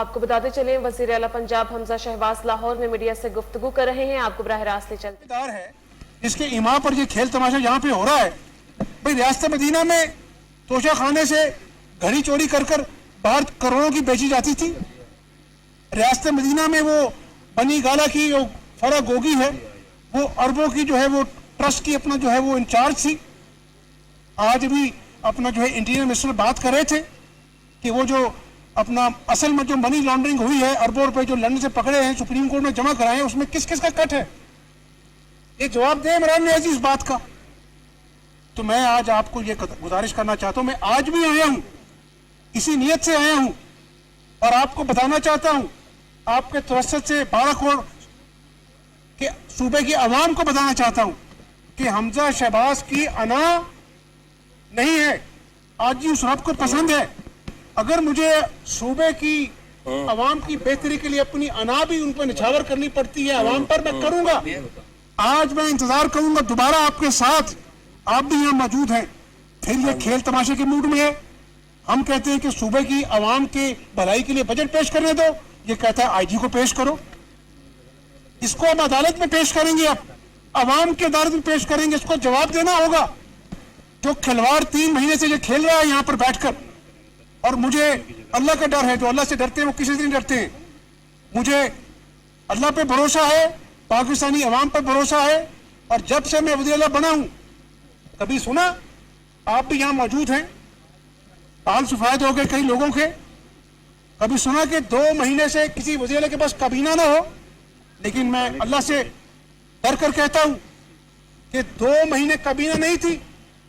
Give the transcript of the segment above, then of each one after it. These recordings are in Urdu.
آپ کو بتاتے چلیں وزیر اعلیٰ پنجاب حمزہ شہباز لاہور میں میڈیا سے گفتگو کر رہے ہیں. آپ کو براہ راست لے چلتے ہیں. اس کے ایما پر یہ کھیل تماشا یہاں پہ ہو رہا ہے. بھئی ریاست مدینہ میں توشہ خانے سے گھڑی چوری کر کر باہر کروڑوں کی بیچی جاتی تھی. ریاست مدینہ میں وہ بنی گالا کی جو فرا گوگی ہے وہ اربوں کی جو ہے وہ ٹرسٹ کی اپنا جو ہے وہ انچارج تھی. آج بھی اپنا جو ہے انٹیریئر منسٹر بات کر رہے تھے کہ وہ جو اپنا اصل میں جو منی لانڈرنگ ہوئی ہے اربوں روپے جو لندن سے پکڑے ہیں سپریم کورٹ میں جمع کرائے ہیں اس میں کس کس کا کٹ ہے. یہ جواب دیں عمران نیازی اس بات کا. تو میں آج آپ کو یہ گزارش کرنا چاہتا ہوں, میں آج بھی آیا ہوں اسی نیت سے آیا ہوں اور آپ کو بتانا چاہتا ہوں آپ کے توسط سے 12 کروڑ کے صوبے کی عوام کو بتانا چاہتا ہوں کہ حمزہ شہباز کی انا نہیں ہے, آج اس رب کو پسند ہے. اگر مجھے صوبے کی عوام کی بہتری کے لیے اپنی انا بھی ان پر نچھاور کرنی پڑتی ہے عوام پر, میں کروں گا. آج میں انتظار کروں گا دوبارہ آپ کے ساتھ, آپ بھی یہاں موجود ہیں. پھر یہ کھیل تماشے کے موڈ میں ہے. ہم کہتے ہیں کہ صوبے کی عوام کے بھلائی کے لیے بجٹ پیش کرنے دو, یہ کہتا ہے آئی جی کو پیش کرو. اس کو ہم عدالت میں پیش کریں گے, اب عوام کی عدالت میں پیش کریں گے, اس کو جواب دینا ہوگا. جو کھلواڑ 3 مہینے سے یہ کھیل رہا ہے یہاں پر بیٹھ کر, اور مجھے اللہ کا ڈر ہے, جو اللہ سے ڈرتے ہیں وہ کسی سے نہیں ڈرتے ہیں. مجھے اللہ پہ بھروسہ ہے, پاکستانی عوام پر بھروسہ ہے, اور جب سے میں وزیر اعلیٰ بنا ہوں کبھی سنا, آپ بھی یہاں موجود ہیں, حال سفید ہو گئے کئی لوگوں کے, کبھی سنا کہ 2 مہینے سے کسی وزیر اعلیٰ کے پاس کابینہ نہ ہو. لیکن میں اللہ سے ڈر کر کہتا ہوں کہ 2 مہینے کابینہ نہیں تھی.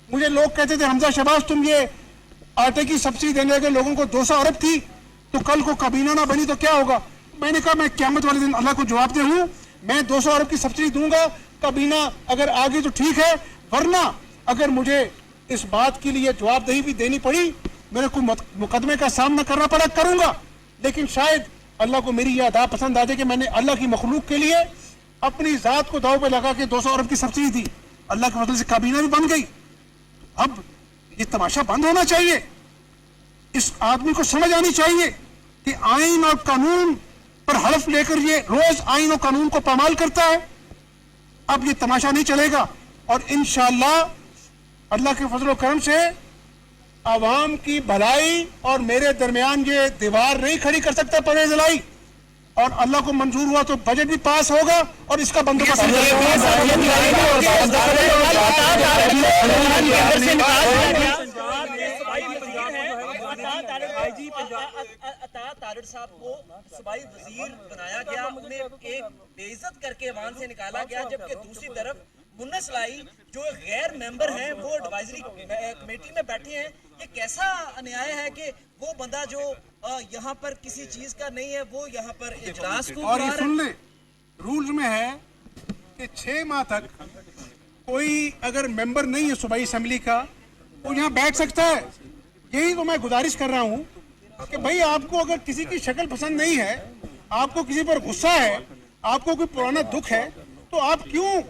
مجھے لوگ کہتے تھے حمزہ شہباز تم یہ آٹے کی سبسڈی دینے کے لوگوں کو 200 ارب تھی تو کل کو کابینہ نہ بنی تو کیا ہوگا. میں نے کہا میں قیامت والے دن اللہ کو جواب دے ہوں, میں 200 ارب کی سبسڈی دوں گا, کابینہ اگر آگے تو ٹھیک ہے, ورنہ اگر مجھے اس بات کے لیے جواب دہی بھی دینی پڑی, میرے کو مقدمے کا سامنا کرنا پڑا, کروں گا. لیکن شاید اللہ کو میری یہ ادا پسند آ جائے کہ میں نے اللہ کی مخلوق کے لیے اپنی ذات کو داؤ پہ لگا کے 200 ارب کی سبسڈی دی. اللہ کے فضل سے کابینہ بھی بن گئی. اب یہ تماشا بند ہونا چاہیے. اس آدمی کو سمجھ آنی چاہیے کہ آئین اور قانون پر حلف لے کر یہ روز آئین اور قانون کو پامال کرتا ہے. اب یہ تماشا نہیں چلے گا, اور انشاءاللہ اللہ کے فضل و کرم سے عوام کی بھلائی اور میرے درمیان یہ دیوار نہیں کھڑی کر سکتا پرویز الہی, اور اللہ کو منظور ہوا تو بجٹ بھی پاس ہوگا اور اس کا بندوبست طارڑ صاحب کو صوبائی وزیر بنایا گیا, انہیں ایک بے عزت کر کے ایوان سے نکالا گیا, جبکہ دوسری طرف منس لائی جو غیر ممبر ہیں وہ ایڈوائزری کمیٹی میں بیٹھے ہیں. یہ کیسا انیائے ہے کہ وہ بندہ جو یہاں پر کسی چیز کا نہیں ہے وہ یہاں پر اجلاس کو, اور یہ سن لیں رولز میں ہے کہ 6 ماہ تک کوئی اگر ممبر نہیں ہے صوبائی اسمبلی کا وہ یہاں بیٹھ سکتا ہے. یہی تو میں گزارش کر رہا ہوں کہ بھئی آپ کو اگر کسی کی شکل پسند نہیں ہے, آپ کو کسی پر غصہ ہے, آپ کو کوئی پرانا دکھ ہے, تو آپ کیوں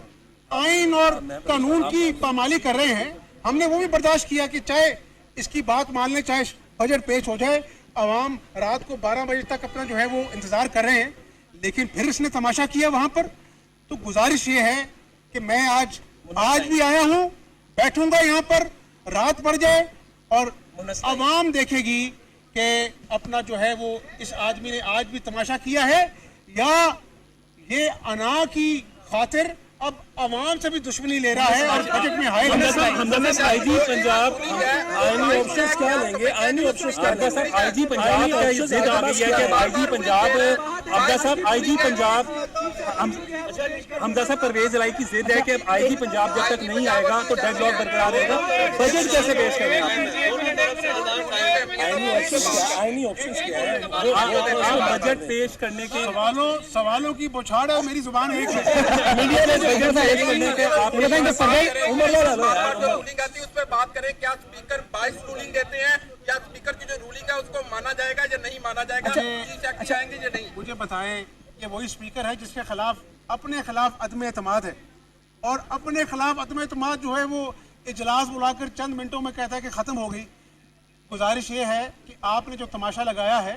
آئین اور قانون کی پامالی کر رہے ہیں. ہم نے وہ بھی برداشت کیا کہ چاہے اس کی بات مان لیں, چاہے بجٹ پیش ہو جائے, عوام رات کو 12 بجے تک اپنا جو ہے وہ انتظار کر رہے ہیں, لیکن پھر اس نے تماشا کیا وہاں پر. تو گزارش یہ ہے کہ میں آج بھی آیا ہوں, بیٹھوں گا یہاں پر, رات پڑ جائے اور عوام دیکھے گی کہ اپنا جو ہے وہ اس آدمی نے آج بھی تماشا کیا ہے, یا یہ انا کی خاطر اب عوام سے بھی دشمنی لے رہا ہے اور بجٹ میں ہائے آئی جی پنجاب آئینی آپشنز کیا لیں گے, آئینی آپشنز کیا لیں گے. آئی جی پنجاب کا یہ ضد آ گئی ہے کہ آئی جی پنجاب حمزہ صاحب, آئی جی پنجاب حمزہ صاحب پرویز الہی کی ضد ہے کہ آئی جی پنجاب جب تک نہیں آئے گا تو ڈیڈ لاک برقرار رہے گا. بجٹ کیسے پیش کریں آئینی آپشنز کیا ہے, بجٹ پیش کرنے کے سوالوں کی بوچھاڑ ہے, میری زبان ایک ہے. اس پہ بات کریں, کیا اسپیکر 22 رولنگ دیتے ہیں, یا اسپیکر کی جو رولنگ ہے اس کو مانا جائے گا یا نہیں مانا جائے گا, جائیں گے یا نہیں. مجھے بتائیں کہ وہی اسپیکر ہے جس کے خلاف اپنے خلاف عدم اعتماد ہے, اور اپنے خلاف عدم اعتماد جو ہے وہ اجلاس بلا کر چند منٹوں میں کہتا ہے کہ ختم ہو گئی. گزارش یہ ہے کہ آپ نے جو تماشا لگایا ہے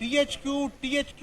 DHQ THQ